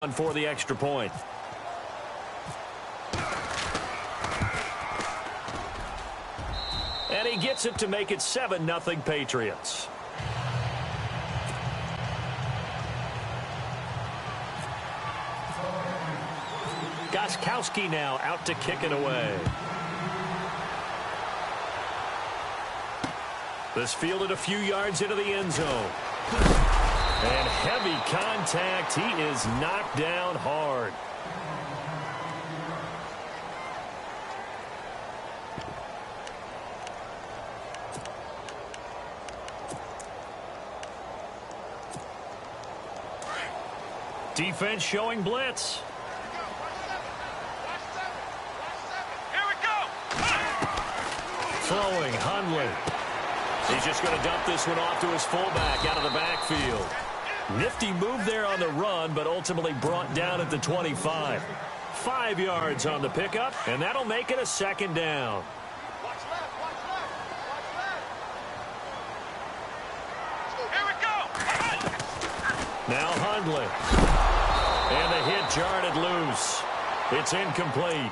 for the extra point. And he gets it to make it 7-0 Patriots. Gostkowski now out to kick it away. This fielded a few yards into the end zone. And heavy contact. He is knocked down hard. Defense showing blitz. Here we go. Throwing, Hundley. He's just going to dump this one off to his fullback out of the backfield. Nifty move there on the run, but ultimately brought down at the 25. 5 yards on the pickup, and that'll make it a second down. Watch left, watch left, watch left. Here we go. Now Hundley. And the hit jarred loose. It's incomplete.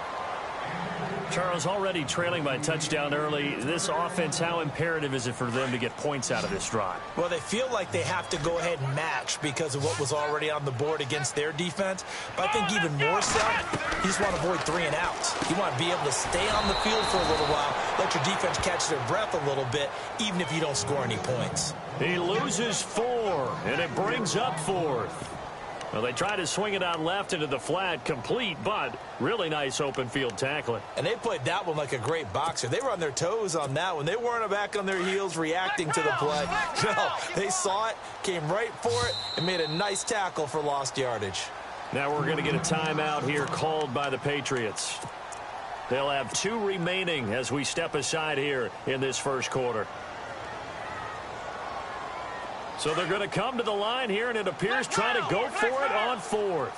Charles, already trailing by touchdown early. This offense, how imperative is it for them to get points out of this drive? Well, they feel like they have to go ahead and match because of what was already on the board against their defense. But I think even more so, you just want to avoid 3 and outs. You want to be able to stay on the field for a little while, let your defense catch their breath a little bit, even if you don't score any points. He loses 4, and it brings up 4th. Well, they try to swing it out left into the flat, complete, but really nice open field tackling. And they played that one like a great boxer. They were on their toes on that one. They weren't back on their heels reacting to the play. No, they saw it, came right for it, and made a nice tackle for lost yardage. Now we're going to get a timeout here called by the Patriots. They'll have 2 remaining as we step aside here in this first quarter. So they're going to come to the line here, and it appears trying to go for it on 4th.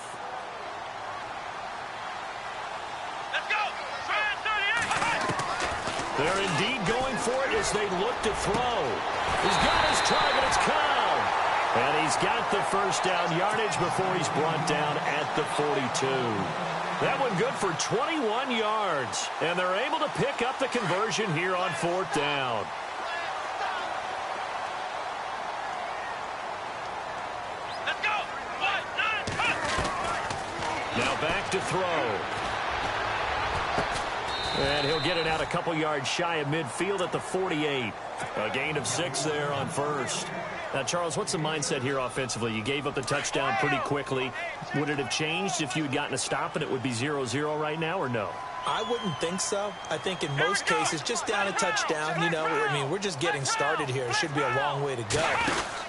Let's go. They're indeed going for it as they look to throw. He's got his target. It's Cobb. And he's got the first down yardage before he's brought down at the 42. That one good for 21 yards. And they're able to pick up the conversion here on 4th down. Now back to throw. And he'll get it out a couple yards shy of midfield at the 48. A gain of 6 there on first. Now, Charles, what's the mindset here offensively? You gave up the touchdown pretty quickly. Would it have changed if you had gotten a stop and it would be 0-0 right now, or no? I wouldn't think so. I think in most cases, just down a touchdown, you know, I mean, we're just getting started here. It should be a long way to go.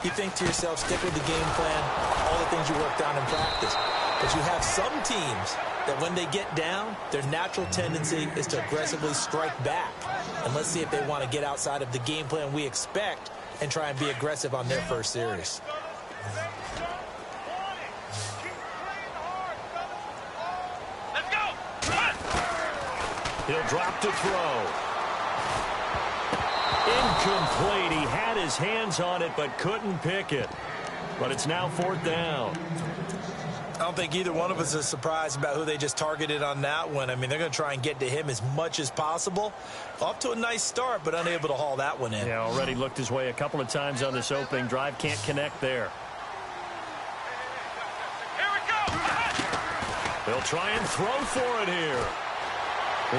You think to yourself, stick with the game plan, all the things you worked on in practice. But you have some teams that when they get down, their natural tendency is to aggressively strike back. And let's see if they want to get outside of the game plan we expect and try and be aggressive on their first series. Let's go. He'll drop to throw. Incomplete. He had his hands on it but couldn't pick it. But it's now 4th down. I don't think either one of us is surprised about who they just targeted on that one. I mean, they're going to try and get to him as much as possible. Off to a nice start, but unable to haul that one in. Yeah, already looked his way a couple of times on this opening drive. Can't connect there. Here we go. They'll try and throw for it here.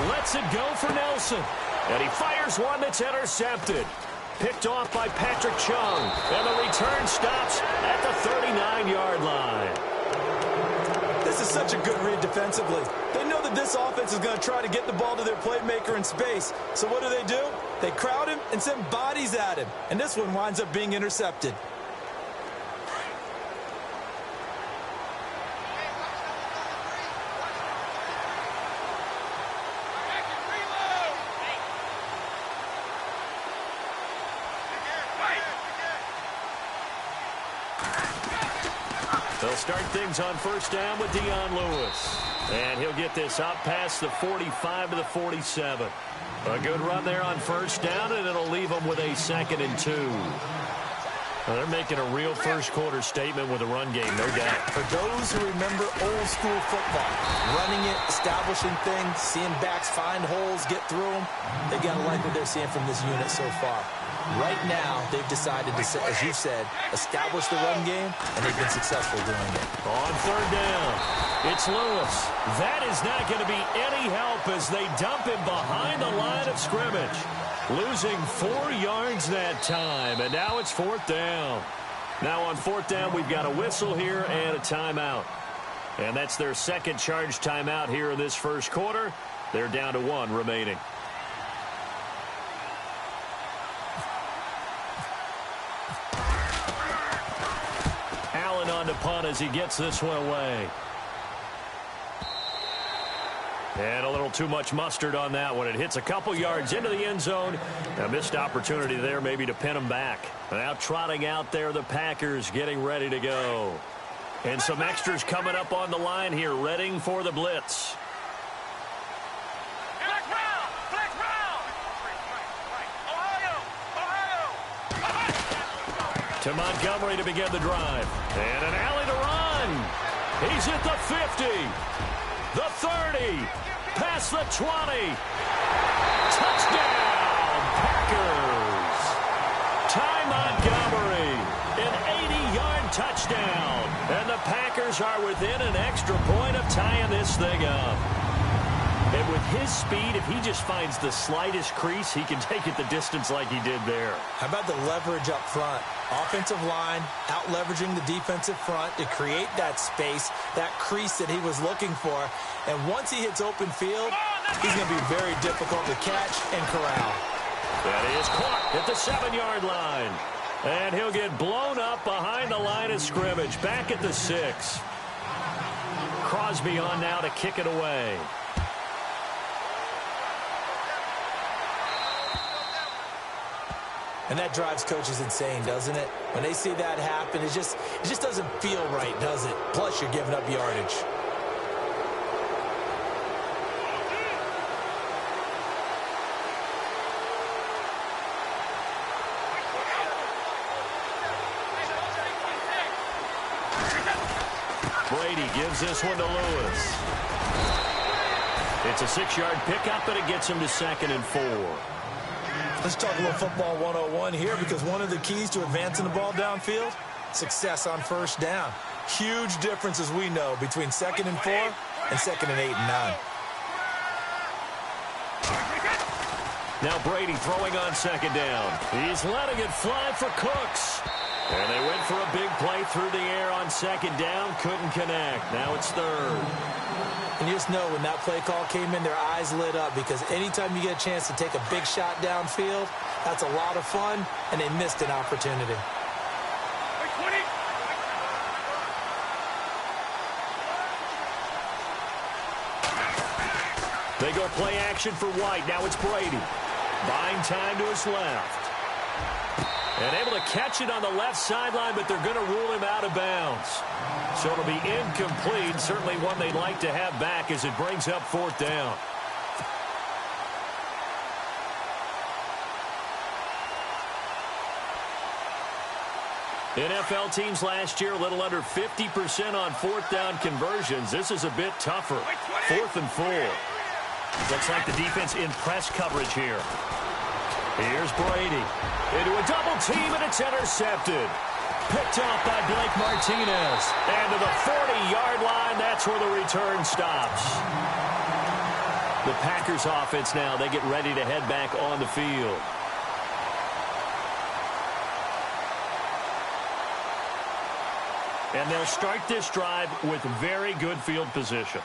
Lets it go for Nelson. And he fires one that's intercepted. Picked off by Patrick Chung. And the return stops at the 39-yard line. This is such a good read defensively. They know that this offense is going to try to get the ball to their playmaker in space. So what do? They crowd him and send bodies at him. And this one winds up being intercepted. They'll start things on first down with Dion Lewis. And he'll get this up past the 45 to the 47. A good run there on first down, and it'll leave them with a 2nd and 2. Well, they're making a real first-quarter statement with a run game, no doubt. For those who remember old-school football, running it, establishing things, seeing backs find holes, get through them, they got to like what they're seeing from this unit so far. Right now, they've decided to, as you said, establish the run game, and they've been successful doing it. On third down, it's Lewis. That is not going to be any help as they dump him behind the line of scrimmage. Losing 4 yards that time, and now it's fourth down. Now on fourth down, we've got a whistle here and a timeout. And that's their second charge timeout here in this first quarter. They're down to 1 remaining. Allen on to punt as he gets this one away. And a little too much mustard on that one. It hits a couple yards into the end zone. A missed opportunity there maybe to pin them back. Now trotting out there the Packers getting ready to go. And some extras coming up on the line here, readying for the blitz. To Montgomery to begin the drive. And an alley to run. He's at the 50. The 30. Past the 20. Touchdown, Packers. Ty Montgomery, an 80-yard touchdown. And the Packers are within an extra point of tying this thing up. And with his speed, if he just finds the slightest crease, he can take it the distance like he did there. How about the leverage up front? Offensive line out-leveraging the defensive front to create that space, that crease that he was looking for. And once he hits open field, he's going to be very difficult to catch and corral. That is caught at the 7-yard line. And he'll get blown up behind the line of scrimmage, back at the 6. Crosby on now to kick it away. And that drives coaches insane, doesn't it? When they see that happen, it just doesn't feel right, does it? Plus, you're giving up yardage. Brady gives this one to Lewis. It's a 6-yard pickup, and it gets him to 2nd and 4. Let's talk a little football 101 here, because one of the keys to advancing the ball downfield, success on first down. Huge difference, as we know, between 2nd and 4 and 2nd and 8 and 9. Now Brady throwing on 2nd down. He's letting it fly for Cooks. And they went for a big play through the air on 2nd down. Couldn't connect. Now it's 3rd. And you just know when that play call came in, their eyes lit up, because anytime you get a chance to take a big shot downfield, that's a lot of fun, and they missed an opportunity. They go play action for White. Now it's Brady. Buying time to his left. And able to catch it on the left sideline, but they're going to rule him out of bounds. So it'll be incomplete. Certainly one they'd like to have back as it brings up 4th down. NFL teams last year a little under 50% on 4th down conversions. This is a bit tougher. 4th and 4. Looks like the defense in press coverage here. Here's Brady. Into a double team, and it's intercepted. Picked off by Blake Martinez. And to the 40-yard line, that's where the return stops. The Packers offense now, they get ready to head back on the field. And they'll start this drive with very good field position.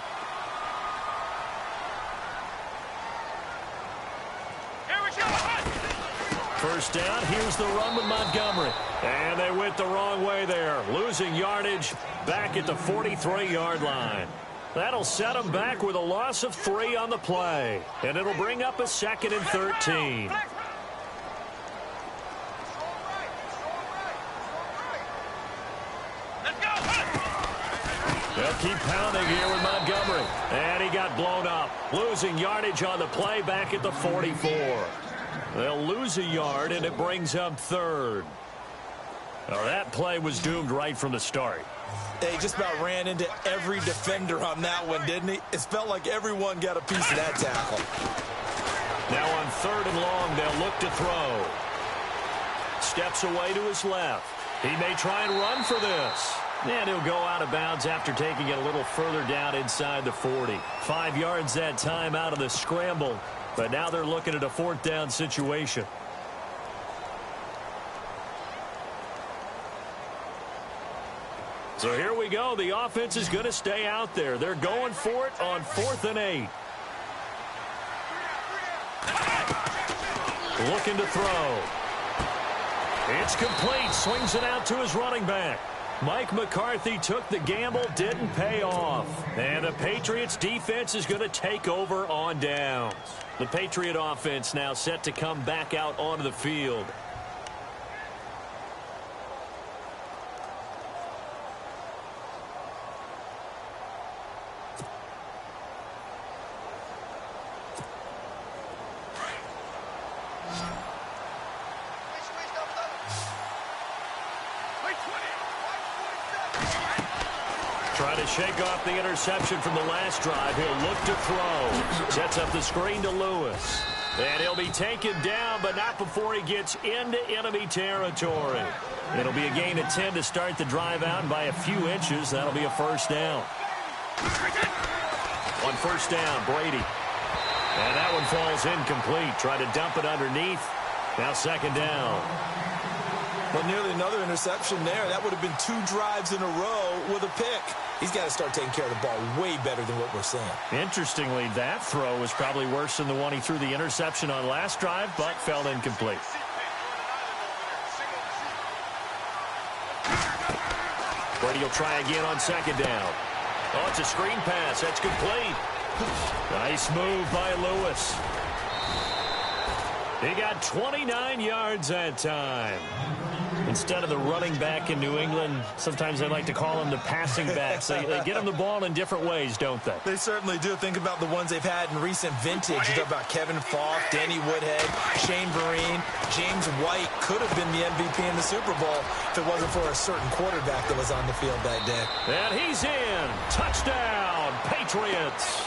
First down, here's the run with Montgomery. And they went the wrong way there. Losing yardage back at the 43-yard line. That'll set them back with a loss of 3 on the play. And it'll bring up a 2nd and 13. They'll keep pounding here with Montgomery. And he got blown up. Losing yardage on the play back at the 44. They'll lose a yard, and it brings up 3rd. Well, that play was doomed right from the start. He just about ran into every defender on that one, didn't he? It felt like everyone got a piece of that tackle. Now on 3rd and long, they'll look to throw. Steps away to his left. He may try and run for this. And he'll go out of bounds after taking it a little further down inside the 40. 5 yards that time out of the scramble. But now they're looking at a 4th down situation. So here we go. The offense is going to stay out there. They're going for it on 4th and 8. Looking to throw. It's complete. Swings it out to his running back. Mike McCarthy took the gamble, didn't pay off. And the Patriots defense is going to take over on downs. The Patriot offense now set to come back out onto the field. Trying to shake off the interception from the last drive. He'll look to throw. Sets up the screen to Lewis. And he'll be taken down, but not before he gets into enemy territory. It'll be a gain of 10 to start the drive out, and by a few inches, that'll be a 1st down. On 1st down, Brady. And that one falls incomplete. Try to dump it underneath. Now 2nd down. Well, nearly another interception there. That would have been 2 drives in a row with a pick. He's got to start taking care of the ball way better than what we're seeing. Interestingly, that throw was probably worse than the one he threw the interception on last drive, but fell incomplete. Brady will try again on 2nd down. Oh, it's a screen pass. That's complete. Nice move by Lewis. He got 29 yards that time. Instead of the running back in New England, sometimes they like to call them the passing backs. They get them the ball in different ways, don't they? They certainly do. Think about the ones they've had in recent vintage. You talk about Kevin Falk, Danny Woodhead, Shane Vereen, James White could have been the MVP in the Super Bowl if it wasn't for a certain quarterback that was on the field that day. And he's in. Touchdown, Patriots.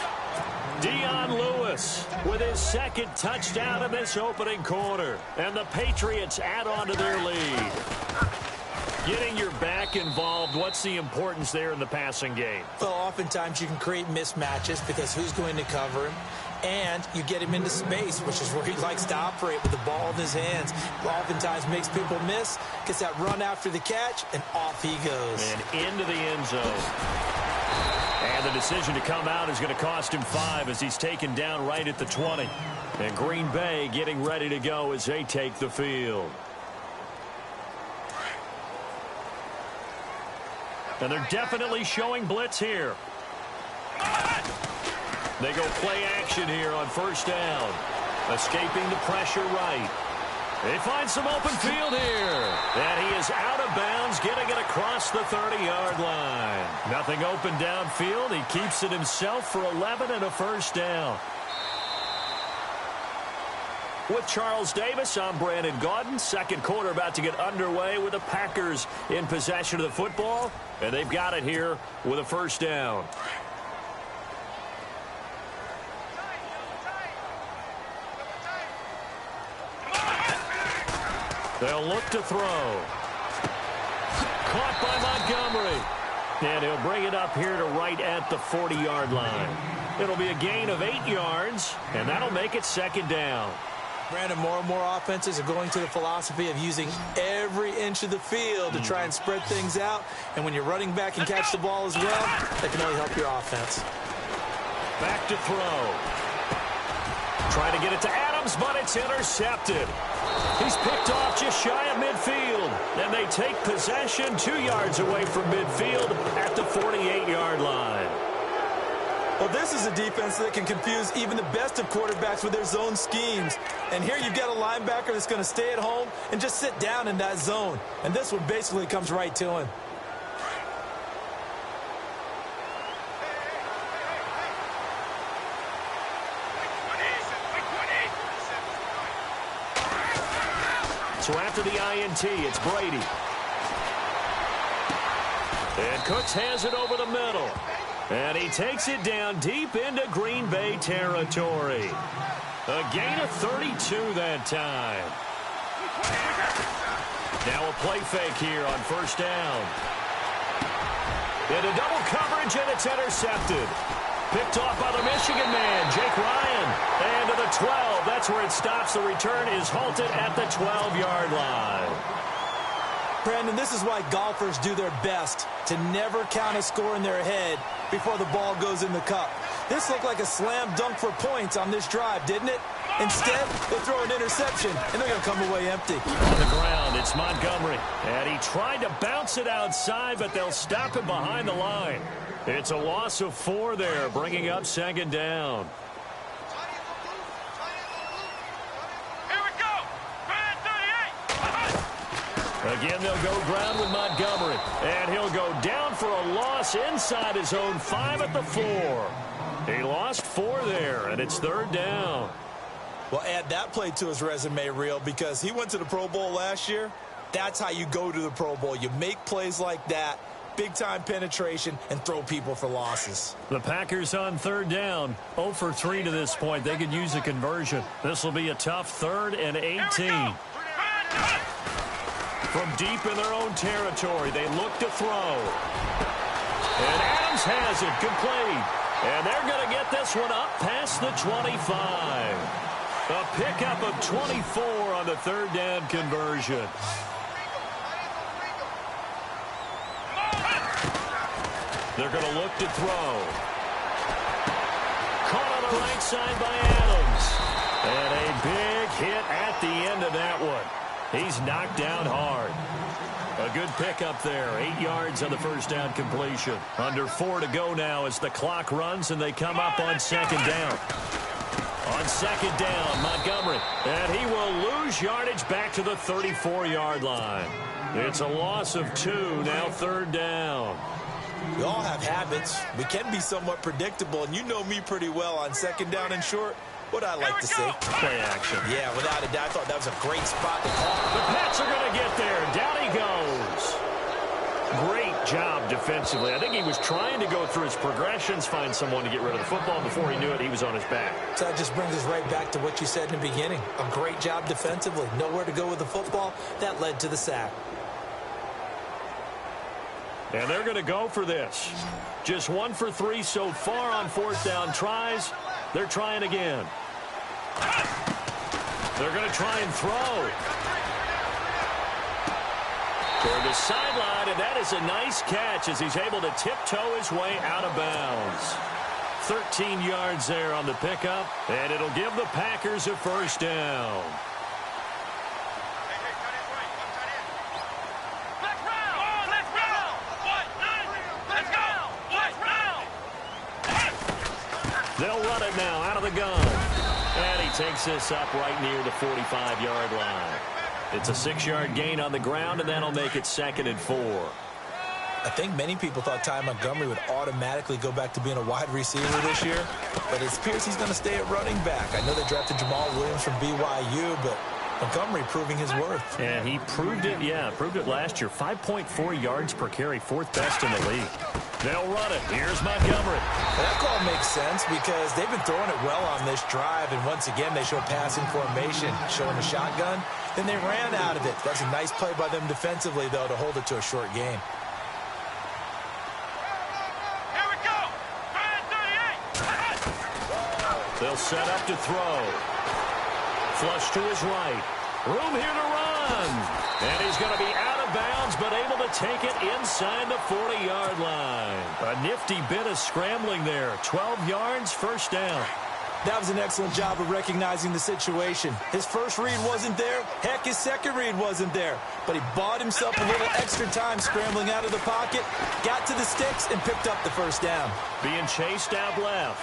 Dion Lewis with his 2nd touchdown in this opening quarter. And the Patriots add on to their lead. Getting your back involved, what's the importance there in the passing game? Well, oftentimes you can create mismatches because who's going to cover him? And you get him into space, which is where he likes to operate with the ball in his hands. Oftentimes makes people miss, gets that run after the catch, and off he goes. And into the end zone. And the decision to come out is going to cost him 5 as he's taken down right at the 20. And Green Bay getting ready to go as they take the field. And they're definitely showing blitz here. They go play action here on 1st down. Escaping the pressure right. They find some open field here. And he is out of bounds, getting it across the 30-yard line. Nothing open downfield. He keeps it himself for 11 and a 1st down. With Charles Davis, I'm Brandon Gaudin. 2nd quarter about to get underway with the Packers in possession of the football. And they've got it here with a 1st down. They'll look to throw. Caught by Montgomery. And he'll bring it up here to right at the 40-yard line. It'll be a gain of 8 yards, and that'll make it 2nd down. Brandon, more and more offenses are going to the philosophy of using every inch of the field to try and spread things out. And when you're running back and catch the ball as well, that can only help your offense. Back to throw. Trying to get it to Adams, but it's intercepted. He's picked off just shy of midfield. And they take possession 2 yards away from midfield at the 48-yard line. Well, this is a defense that can confuse even the best of quarterbacks with their zone schemes. And here you've got a linebacker that's going to stay at home and just sit down in that zone. And this one basically comes right to him. So after the INT, it's Brady. And Cooks has it over the middle. And he takes it down deep into Green Bay territory. A gain of 32 that time. Now a play fake here on first down. Into double coverage, and it's intercepted. Picked off by the Michigan man, Jake Ryan. And to the 12. That's where it stops. The return is halted at the 12-yard line. Brandon, this is why golfers do their best to never count a score in their head before the ball goes in the cup. This looked like a slam dunk for points on this drive, didn't it? Instead, they throw an interception, and they're going to come away empty. On the ground, it's Montgomery. And he tried to bounce it outside, but they'll stop him behind the line. It's a loss of 4 there, bringing up second down. Here we go. Band 38. Again, they'll go ground with Montgomery. And he'll go down for a loss inside his own 5 at the 4. He lost 4 there, and it's third down. Well, add that play to his resume reel because he went to the Pro Bowl last year. That's how you go to the Pro Bowl. You make plays like that, big-time penetration, and throw people for losses. The Packers on third down, 0 for 3 to this point. They could use a conversion. This will be a tough 3rd and 18. From deep in their own territory, they look to throw. And Adams has it, complete. And they're going to get this one up past the 25. A pickup of 24 on the third down conversion. They're going to look to throw. Caught on the right side by Adams. And a big hit at the end of that one. He's knocked down hard. A good pickup there. 8 yards on the first down completion. Under 4 to go now as the clock runs and they come up on second down. On second down, Montgomery. And he will lose yardage back to the 34-yard line. It's a loss of 2, now third down. We all have habits. We can be somewhat predictable, and you know me pretty well on second down and short. What I like to see. Play action. Yeah, without a doubt, I thought that was a great spot to call. The Pats are going to get there. Down he goes. Great job defensively. I think he was trying to go through his progressions, find someone to get rid of the football. Before he knew it, he was on his back. So that just brings us right back to what you said in the beginning. A great job defensively. Nowhere to go with the football. That led to the sack. And they're going to go for this. Just 1 for 3 so far on fourth down tries. They're trying again. They're going to try and throw. Toward the sideline, and that is a nice catch as he's able to tiptoe his way out of bounds. 13 yards there on the pickup, and it'll give the Packers a first down. They'll run it now out of the gun. And he takes this up right near the 45-yard line. It's a 6-yard gain on the ground, and that'll make it 2nd and 4. I think many people thought Ty Montgomery would automatically go back to being a wide receiver this year, but it appears he's going to stay at running back. I know they drafted Jamal Williams from BYU, but Montgomery proving his worth. And he proved it, proved it last year. 5.4 yards per carry, 4th best in the league. They'll run it. Here's Montgomery. Well, that call makes sense because they've been throwing it well on this drive, and once again they show passing formation, showing the shotgun. Then they ran out of it. That's a nice play by them defensively, though, to hold it to a short gain. Here we go. Band 38. They'll set up to throw. Flush to his right. Room here to run. And he's going to be out of bounds, but able to take it inside the 40-yard line. A nifty bit of scrambling there. 12 yards, first down. That was an excellent job of recognizing the situation. His first read wasn't there. Heck, his second read wasn't there. But he bought himself a little extra time scrambling out of the pocket, got to the sticks, and picked up the first down. Being chased out left.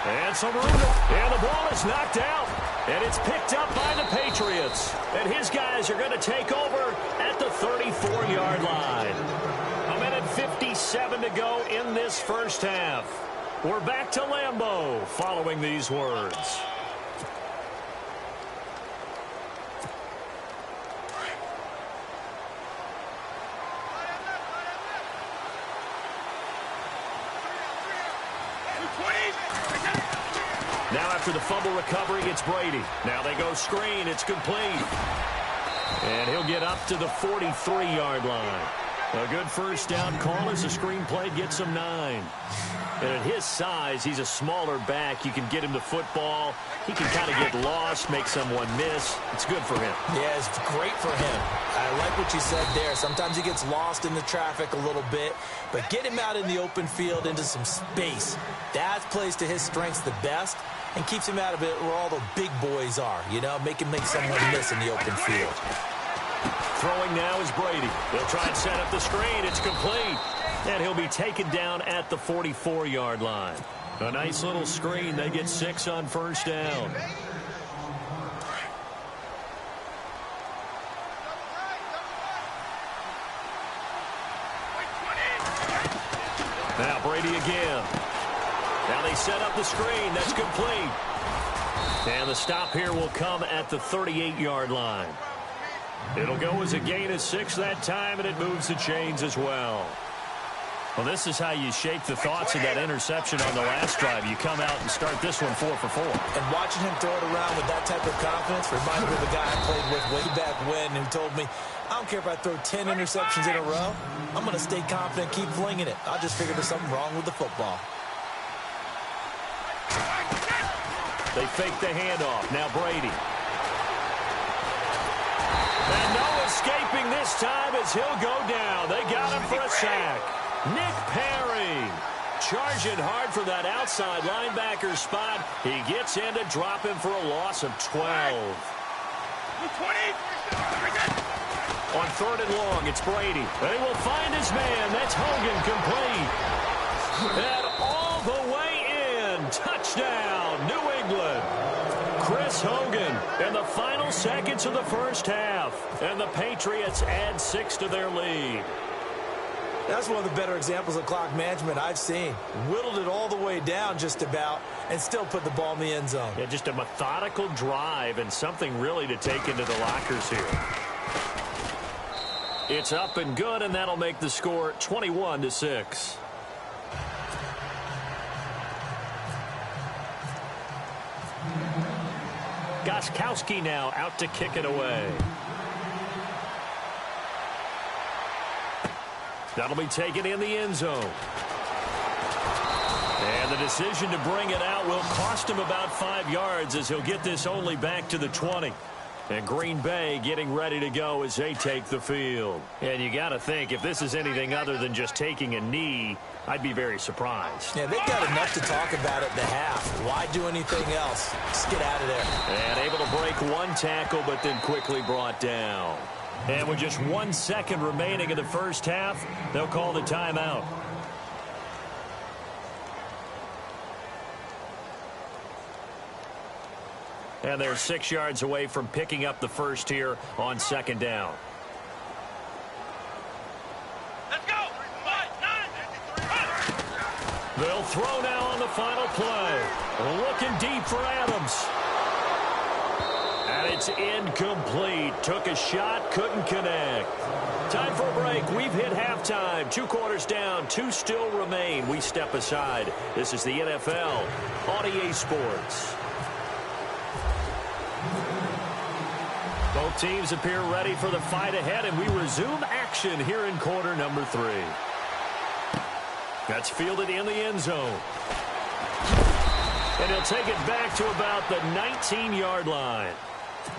And some room. And the ball is knocked out. And it's picked up by the Patriots. And his guys are going to take over at the 34-yard line. 1:57 to go in this first half. We're back to Lambeau following these words. Now after the fumble recovery, it's Brady. Now they go screen. It's complete. And he'll get up to the 43-yard line. A good first down call as the screen play gets him 9. And at his size, he's a smaller back. You can get him the football. He can kind of get lost, make someone miss. It's good for him. Yeah, it's great for him. I like what you said there. Sometimes he gets lost in the traffic a little bit, but get him out in the open field into some space. That plays to his strengths the best and keeps him out of it where all the big boys are, you know, make someone miss in the open field. Throwing now is Brady. He'll try and set up the screen. It's complete. And he'll be taken down at the 44-yard line. A nice little screen. They get 6 on first down. Now Brady again. Now they set up the screen. That's complete. And the stop here will come at the 38-yard line. It'll go as a gain of 6 that time, and it moves the chains as well. Well, this is how you shake the thoughts of that interception on the last drive. You come out and start this one 4 for 4. And watching him throw it around with that type of confidence reminded me of the guy I played with way back when who told me, I don't care if I throw 10 interceptions in a row. I'm going to stay confident, keep flinging it. I just figured there's something wrong with the football. They fake the handoff. Now Brady. And no escaping this time as he'll go down. They got him for a sack. Nick Perry charging hard for that outside linebacker spot. He gets in to drop him for a loss of 12. On 3rd and long, it's Brady. They will find his man. That's Hogan complete. And all the way in. Touchdown, New England. Chris Hogan in the final seconds of the first half. And the Patriots add 6 to their lead. That's one of the better examples of clock management I've seen. Whittled it all the way down just about and still put the ball in the end zone. Yeah, just a methodical drive and something really to take into the lockers here. It's up and good, and that'll make the score 21-6. Gostkowski now out to kick it away. That'll be taken in the end zone. And the decision to bring it out will cost him about 5 yards as he'll get this only back to the 20. And Green Bay getting ready to go as they take the field. And you got to think, if this is anything other than just taking a knee, I'd be very surprised. Yeah, they've got enough to talk about at the half. Why do anything else? Just get out of there. And able to break one tackle, but then quickly brought down. And with just 1 second remaining in the first half, they'll call the timeout. And they're 6 yards away from picking up the first here on 2nd down. Let's go. 5, 9. They'll throw now on the final play. Looking deep for Adams. And it's incomplete. Took a shot, couldn't connect. Time for a break. We've hit halftime. 2 quarters down, 2 still remain. We step aside. This is the NFL on EA Sports. Both teams appear ready for the fight ahead, and we resume action here in quarter number 3. That's fielded in the end zone. And he'll take it back to about the 19-yard line.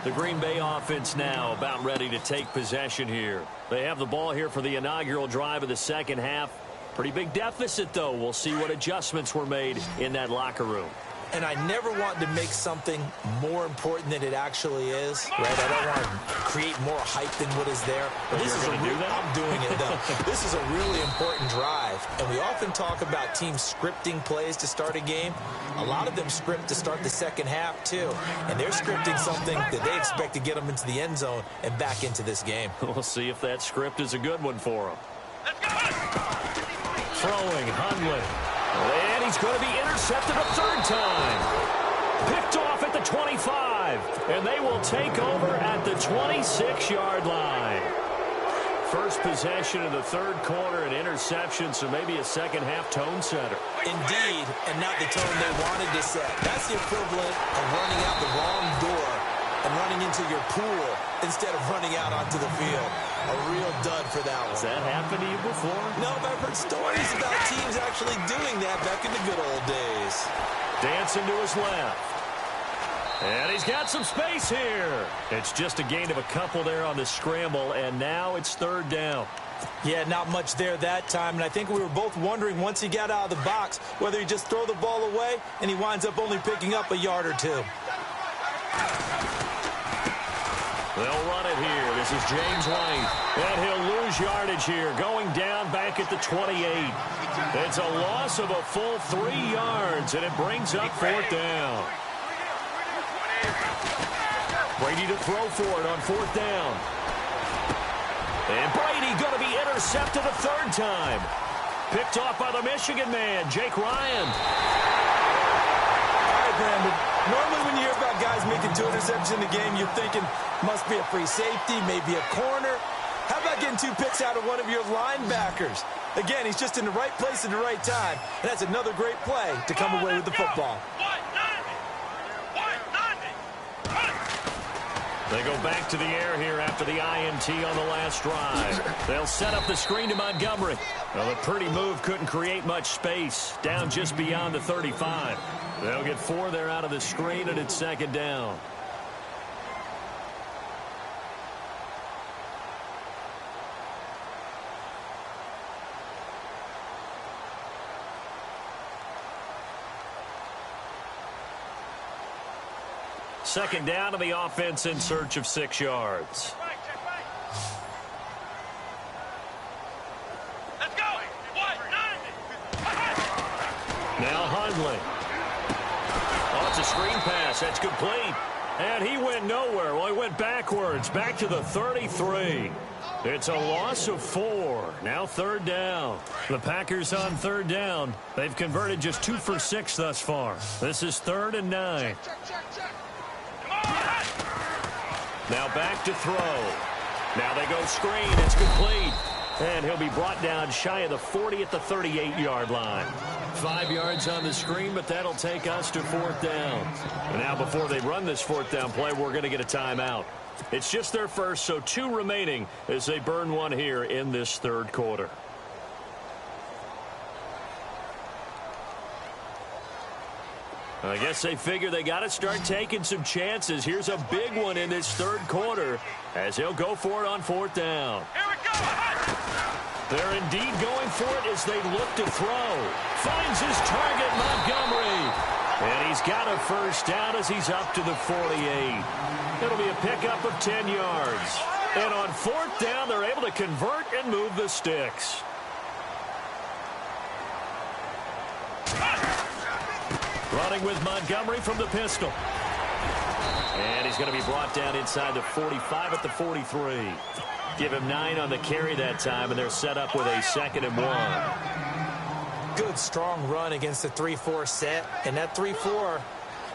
The Green Bay offense now about ready to take possession here. They have the ball here for the inaugural drive of the second half. Pretty big deficit, though. We'll see what adjustments were made in that locker room. And I never want to make something more important than it actually is, right? I don't want to create more hype than what is there. But this is I'm doing it, though. This is a really important drive. And we often talk about teams scripting plays to start a game. A lot of them script to start the second half, too. And they're scripting something that they expect to get them into the end zone and back into this game. We'll see if that script is a good one for them. Throwing, Hundley. And he's going to be intercepted a 3rd time. Picked off at the 25. And they will take over at the 26-yard line. first possession of the third quarter, an interception, so maybe a second-half tone setter. Indeed, and not the tone they wanted to set. That's the equivalent of running out the wrong door and running into your pool instead of running out onto the field. A real dud for that one. Has that happened to you before? No, but I've heard stories about teams actually doing that back in the good old days. Dancing to his left. And he's got some space here. It's just a gain of a couple there on the scramble, and now it's third down. Yeah, not much there that time, and I think we were both wondering once he got out of the box whether he just throw the ball away, and he winds up only picking up a yard or two. They'll run it here. This is James White. And he'll lose yardage here, going down back at the 28. It's a loss of a full 3 yards, and it brings up fourth down. Brady to throw for it on fourth down. And Brady going to be intercepted a third time. Picked off by the Michigan man, Jake Ryan. All right, Brandon. Normally when you hear about guys making 2 interceptions in the game, you're thinking must be a free safety, maybe a corner. How about getting 2 picks out of one of your linebackers? Again, he's just in the right place at the right time, and that's another great play to come away with the football. They go back to the air here after the INT on the last drive. They'll set up the screen to Montgomery. Well, a pretty move couldn't create much space. Down just beyond the 35. They'll get 4 there out of the screen, and it's second down. Second down, to the offense in search of 6 yards. Let's go. Now Hundley. Oh, it's a screen pass. That's complete. And he went nowhere. Well, he went backwards, back to the 33. It's a loss of 4. Now third down. The Packers on third down. They've converted just 2 for 6 thus far. This is 3rd and 9. Now back to throw. Now they go screen. It's complete. And he'll be brought down shy of the 40 at the 38-yard line. 5 yards on the screen, but that'll take us to fourth down. And now before they run this fourth down play, we're going to get a timeout. It's just their first, so 2 remaining as they burn 1 here in this third quarter. I guess they figure they got to start taking some chances. Here's a big one in this third quarter as he'll go for it on fourth down. Here we go. They're indeed going for it as they look to throw. Finds his target, Montgomery. And he's got a first down as he's up to the 48. It'll be a pickup of 10 yards. And on fourth down, they're able to convert and move the sticks. Running with Montgomery from the pistol. And he's going to be brought down inside the 45 at the 43. Give him 9 on the carry that time, and they're set up with a 2nd and 1. Good, strong run against the 3-4 set. And that 3-4,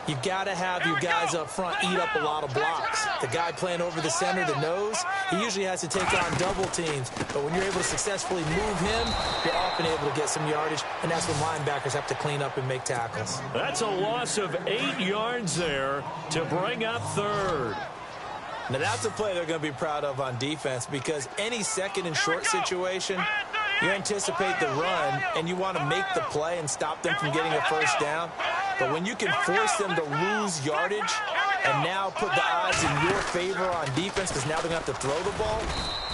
you've got to have your guys up front eat up a lot of blocks. The guy playing over the center, the nose, he usually has to take on double teams. But when you're able to successfully move him, you're often able to get some yardage, and that's when linebackers have to clean up and make tackles. That's a loss of 8 yards there to bring up third. Now, that's a play they're going to be proud of on defense because any second and short situation, you anticipate the run, and you want to make the play and stop them from getting a first down. But when you can force them to lose yardage and now put the odds in your favor on defense because now they're going to have to throw the ball,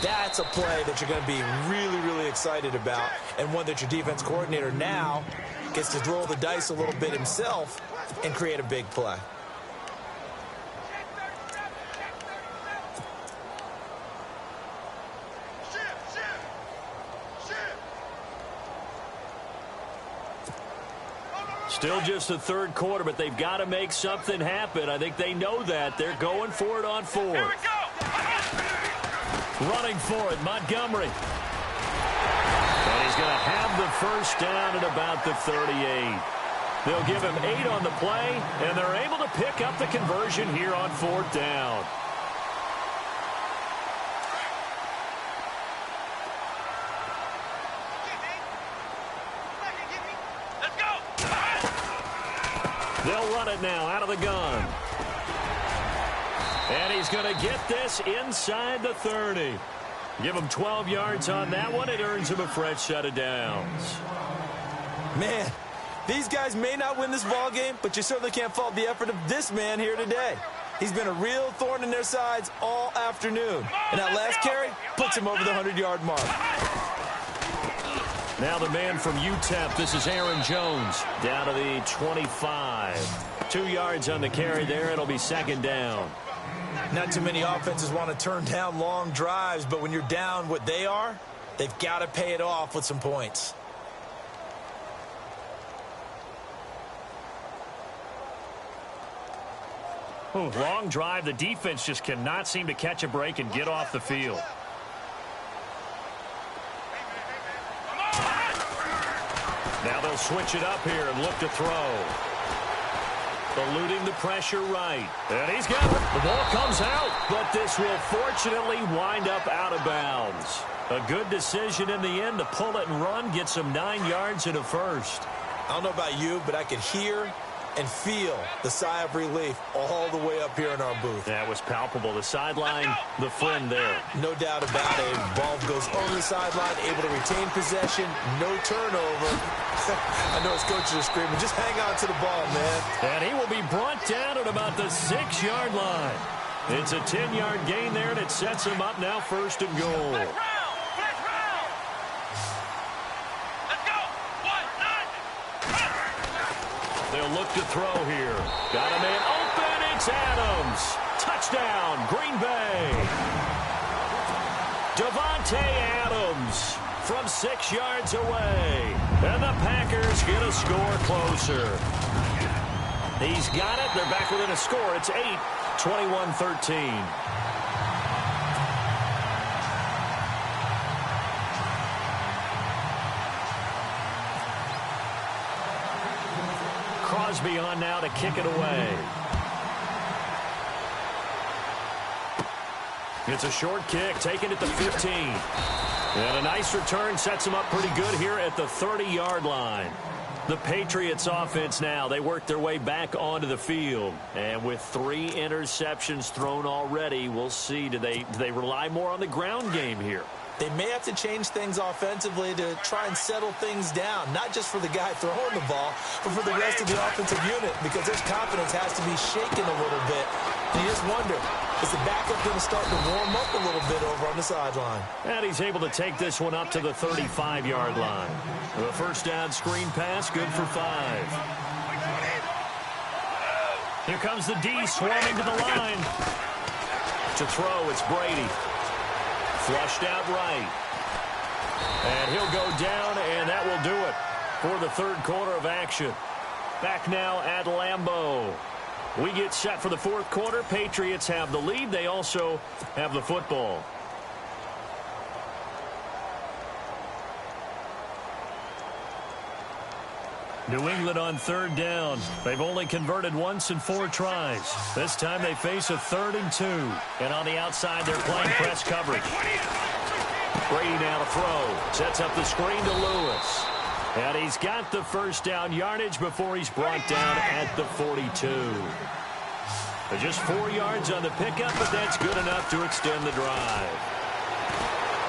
that's a play that you're going to be really, really excited about, and one that your defense coordinator now gets to roll the dice a little bit himself and create a big play. Still just the third quarter, but they've got to make something happen. I think they know that. They're going for it on fourth. Here we go. Running for it, Montgomery. And he's going to have the first down at about the 38. They'll give him 8 on the play, and they're able to pick up the conversion here on fourth down. They'll run it now out of the gun. And he's going to get this inside the 30. Give him 12 yards on that one. It earns him a fresh set of downs. Man, these guys may not win this ball game, but you certainly can't fault the effort of this man here today. He's been a real thorn in their sides all afternoon. And that last carry puts him over the 100-yard mark. Now the man from UTEP, this is Aaron Jones, down to the 25. 2 yards on the carry there. It'll be second down. Not too many offenses want to turn down long drives, but when you're down what they are, they've got to pay it off with some points. Ooh, long drive. The defense just cannot seem to catch a break and get off the field. Now they'll switch it up here and look to throw. Eluding the pressure right. And he's got it. The ball comes out, but this will fortunately wind up out of bounds. A good decision in the end to pull it and run, get some 9 yards and a first. I don't know about you, but I could hear and feel the sigh of relief all the way up here in our booth. That was palpable. The sideline, the friend there. No doubt about it. Ball goes over the sideline, able to retain possession, no turnover. I know his coaches are screaming, just hang on to the ball, man. And he will be brought down at about the 6-yard line. It's a 10-yard gain there, and it sets him up now first and goal. They'll look to throw here. Got a man open. It's Adams. Touchdown, Green Bay. Davante Adams from 6 yards away. And the Packers get a score closer. He's got it. They're back within a score. It's 8, 21-13. Crosby on now to kick it away. It's a short kick, taken at the 15. And a nice return sets him up pretty good here at the 30-yard line. The Patriots offense now, they work their way back onto the field. And with 3 interceptions thrown already, we'll see, do they rely more on the ground game here? They may have to change things offensively to try and settle things down, not just for the guy throwing the ball, but for the rest of the offensive unit, because their confidence has to be shaken a little bit. And you just wonder, is the backup going to start to warm up a little bit over on the sideline? And he's able to take this one up to the 35-yard line. The first down screen pass, good for 5. Here comes the D swarming to the line. To throw, it's Brady. Flushed out right. And he'll go down, and that will do it for the third quarter of action. Back now at Lambeau. We get set for the fourth quarter. Patriots have the lead. They also have the football. New England on third down. They've only converted once in 4 tries. This time they face a 3rd and 2. And on the outside, they're playing press coverage. Brady now to throw. Sets up the screen to Lewis. And he's got the first down yardage before he's brought down at the 42. Just 4 yards on the pickup, but that's good enough to extend the drive.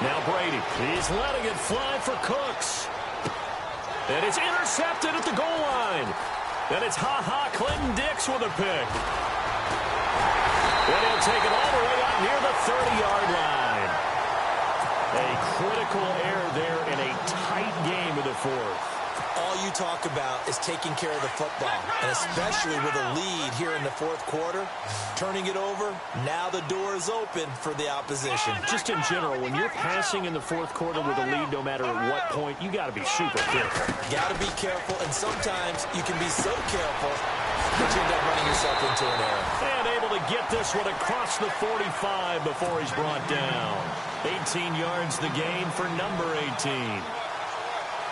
Now Brady. He's letting it fly for Cooks. And it's intercepted at the goal line. And it's Clinton Dix with a pick. And he'll take it all the way out near the 30-yard line. A critical error there in a tight game of the fourth. All you talk about is taking care of the football, and especially with a lead here in the fourth quarter, turning it over, now the door is open for the opposition. Just in general, when you're passing in the fourth quarter with a lead, no matter at what point, you got to be super careful. Got to be careful, and sometimes you can be so careful that you end up running yourself into an error. And able to get this one across the 45 before he's brought down. 18 yards the gain for number 18.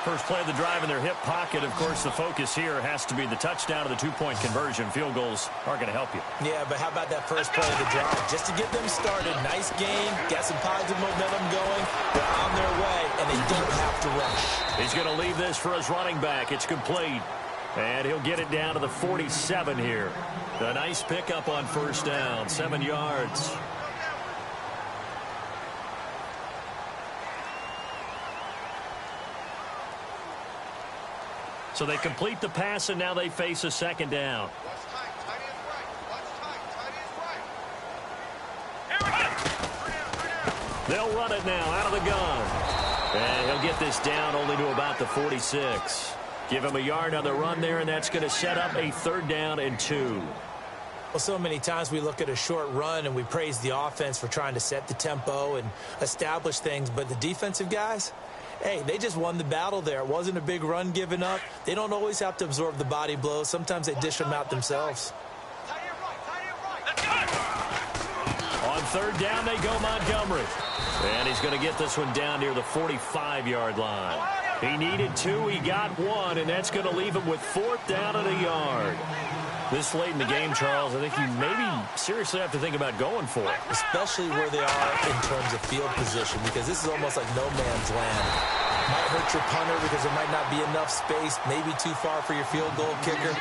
First play of the drive in their hip pocket. Of course, the focus here has to be the touchdown of the 2-point conversion. Field goals aren't going to help you. Yeah, but how about that first play of the drive? Just to get them started. Nice game. Got some positive momentum going. They're on their way, and they don't have to rush. He's going to leave this for his running back. It's complete. And he'll get it down to the 47 here. A nice pickup on first down, 7 yards. So they complete the pass, and now they face a second down. They'll run it now out of the gun. And he'll get this down only to about the 46. Give him a yard on the run there, and that's going to set up a 3rd down and 2. Well, so many times we look at a short run and we praise the offense for trying to set the tempo and establish things, but the defensive guys, hey, they just won the battle there. It wasn't a big run given up. They don't always have to absorb the body blows. Sometimes they dish them out themselves. On 3rd down, they go Montgomery. And he's going to get this one down near the 45-yard line. He needed 2, he got 1, and that's going to leave him with 4th down and a yard. This late in the game, Charles, I think you maybe seriously have to think about going for it. Especially where they are in terms of field position, because this is almost like no man's land. Might hurt your punter because there might not be enough space, maybe too far for your field goal kicker.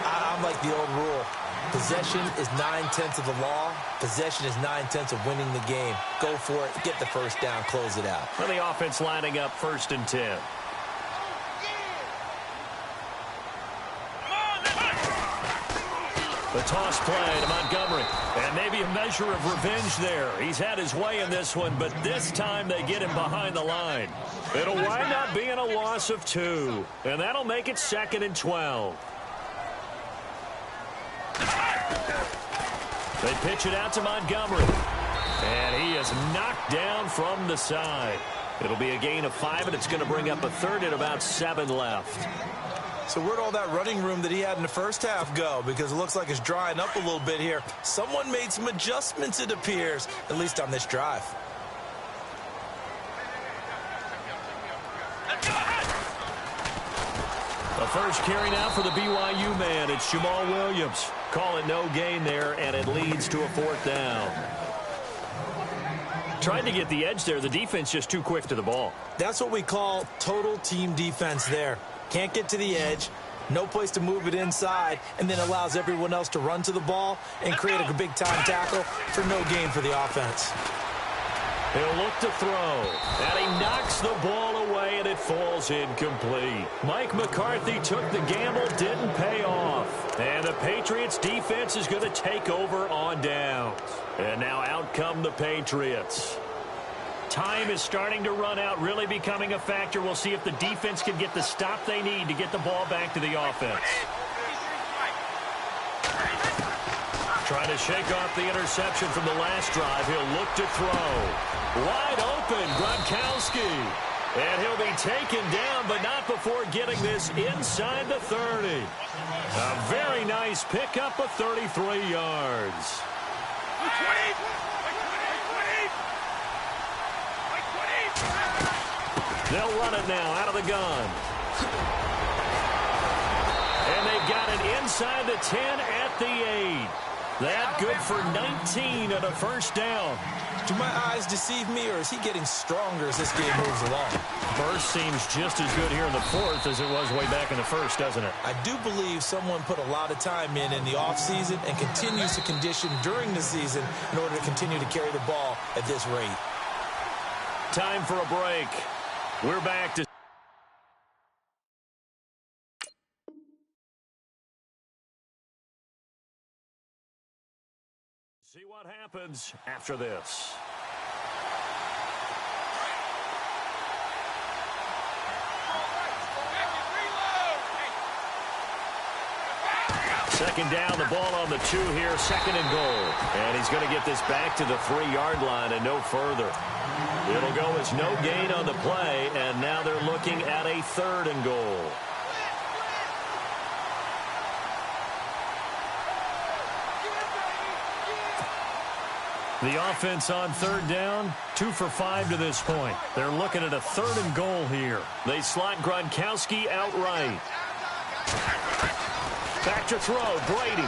I'm like the old rule. Possession is 9/10 of the law. Possession is 9/10 of winning the game. Go for it. Get the first down. Close it out. And the offense lining up 1st and 10. The toss play to Montgomery. And maybe a measure of revenge there. He's had his way in this one, but this time they get him behind the line. It'll wind up being a loss of 2. And that'll make it 2nd and 12. They pitch it out to Montgomery. And he is knocked down from the side. It'll be a gain of 5, and it's going to bring up a 3rd and about 7 left. So where'd all that running room that he had in the first half go? Because it looks like it's drying up a little bit here. Someone made some adjustments, it appears, at least on this drive. The first carry now for the BYU man. It's Jamal Williams. Call it no gain there, and it leads to a 4th down. Trying to get the edge there. The defense just too quick to the ball. That's what we call total team defense there. Can't get to the edge, no place to move it inside, and then allows everyone else to run to the ball and create a big-time tackle for no gain for the offense. He'll look to throw, and he knocks the ball away, and it falls incomplete. Mike McCarthy took the gamble, didn't pay off. And the Patriots defense is going to take over on downs. And now out come the Patriots. Time is starting to run out, really becoming a factor. We'll see if the defense can get the stop they need to get the ball back to the offense. Trying to shake off the interception from the last drive. He'll look to throw. Wide open, Gronkowski. And he'll be taken down, but not before getting this inside the 30. A very nice pickup of 33 yards. They'll run it now out of the gun. And they've got it inside the 10 at the 8. That good for 19 and a 1st down. Do my eyes deceive me, or is he getting stronger as this game moves along? Burst seems just as good here in the 4th as it was way back in the 1st, doesn't it? I do believe someone put a lot of time in the offseason and continues to condition during the season in order to continue to carry the ball at this rate. Time for a break. We're back to see what happens after this. Second down, the ball on the 2 here, 2nd and goal. And he's going to get this back to the 3-yard line and no further. It'll go as no gain on the play, and now they're looking at a 3rd and goal. The offense on 3rd down, 2 for 5 to this point. They're looking at a 3rd and goal here. They slot Gronkowski outright. Back to throw, Brady.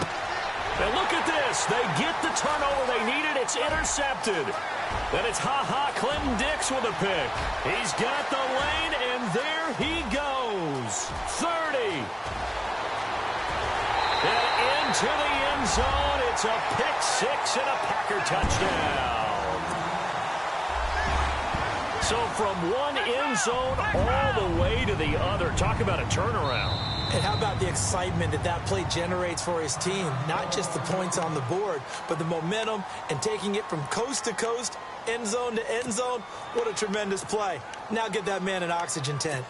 And look at this. They get the turnover they needed. It's intercepted. Then it's Clinton Dix with a pick. He's got the lane, and there he goes. 30. into the end zone. It's a pick six and a Packer touchdown. So from one end zone all the way to the other. Talk about a turnaround. And how about the excitement that play generates for his team? Not just the points on the board, but the momentum and taking it from coast to coast, end zone to end zone. What a tremendous play. Now get that man an oxygen tent.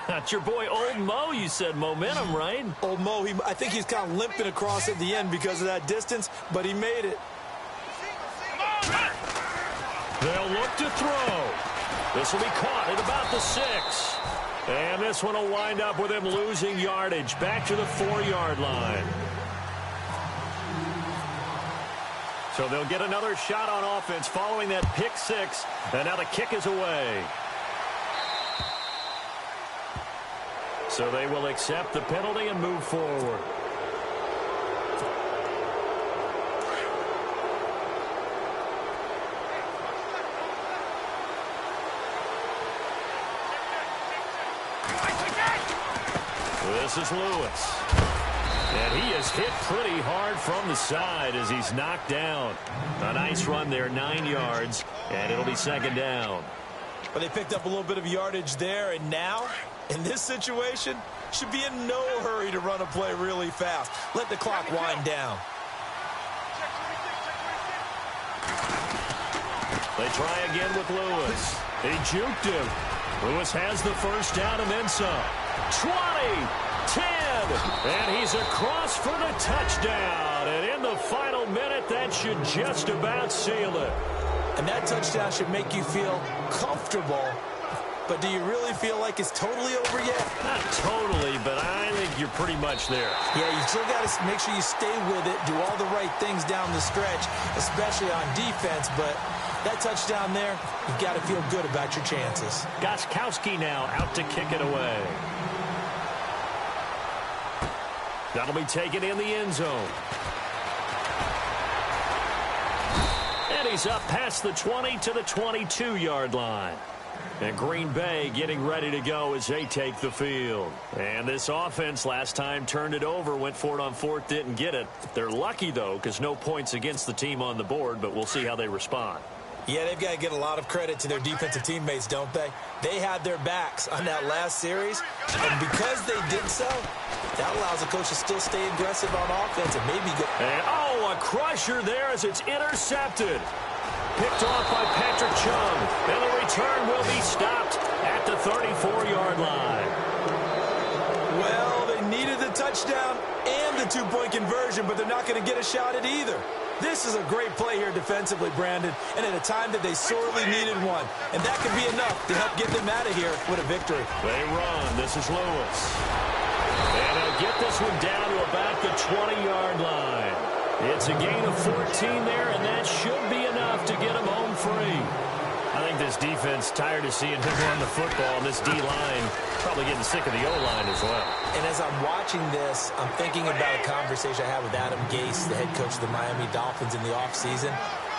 It's your boy Old Mo, you said. Momentum, right? Old Mo, I think he's kind of limping across at the end because of that distance, but he made it. They'll look to throw. This will be caught at about the 6. And this one will wind up with him losing yardage back to the 4-yard line. So they'll get another shot on offense following that pick 6. And now the kick is away. So they will accept the penalty and move forward. This is Lewis. And he is hit pretty hard from the side as he's knocked down. A nice run there, 9 yards, and it'll be second down. But they picked up a little bit of yardage there, and now, in this situation, should be in no hurry to run a play really fast. Let the clock wind down. They try again with Lewis. They juked him. Lewis has the first down and then some. 20, 10, and he's across for the touchdown. And in the final minute, that should just about seal it. And that touchdown should make you feel comfortable. But do you really feel like it's totally over yet? Not totally, but I think you're pretty much there. Yeah, you still got to make sure you stay with it, do all the right things down the stretch, especially on defense. But that touchdown there, you've got to feel good about your chances. Gostkowski now out to kick it away. That'll be taken in the end zone. And he's up past the 20 to the 22-yard line. And Green Bay getting ready to go as they take the field. And this offense last time turned it over, went for it on fourth, didn't get it. They're lucky, though, because no points against the team on the board, but we'll see how they respond. Yeah, they've got to get a lot of credit to their defensive teammates, don't they? They had their backs on that last series, and because they did so, that allows the coach to still stay aggressive on offense and maybe go. And, oh, a crusher there as it's intercepted. Picked off by Patrick Chung, and the return will be stopped at the 34-yard line. Well, they needed the touchdown and the two-point conversion, but they're not going to get a shot at either. This is a great play here defensively, Brandon, and at a time that they sorely needed one. And that could be enough to help get them out of here with a victory. They run. This is Lewis. And they'll get this one down to about the 20-yard line. It's a gain of 14 there, and that should be enough to get them home free. I think this defense tired of seeing him run the football, and this D-line probably getting sick of the O-line as well. And as I'm watching this, I'm thinking about a conversation I had with Adam Gase, the head coach of the Miami Dolphins in the offseason.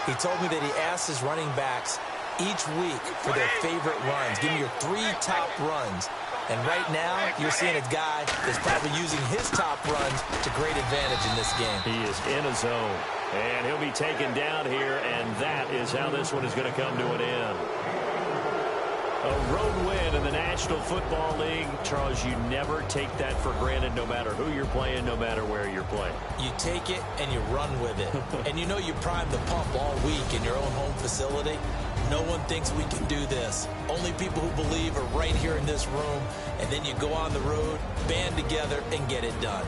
He told me that he asked his running backs each week for their favorite runs. Give me your 3 top runs. And right now, you're seeing a guy that's probably using his top runs to great advantage in this game. He is in a zone. And he'll be taken down here, and that is how this one is going to come to an end. A road win in the National Football League. Charles, you never take that for granted no matter who you're playing, no matter where you're playing. You take it and you run with it. And you know you prime the pump all week in your own home facility. No one thinks we can do this. Only people who believe are right here in this room. And then you go on the road, band together, and get it done.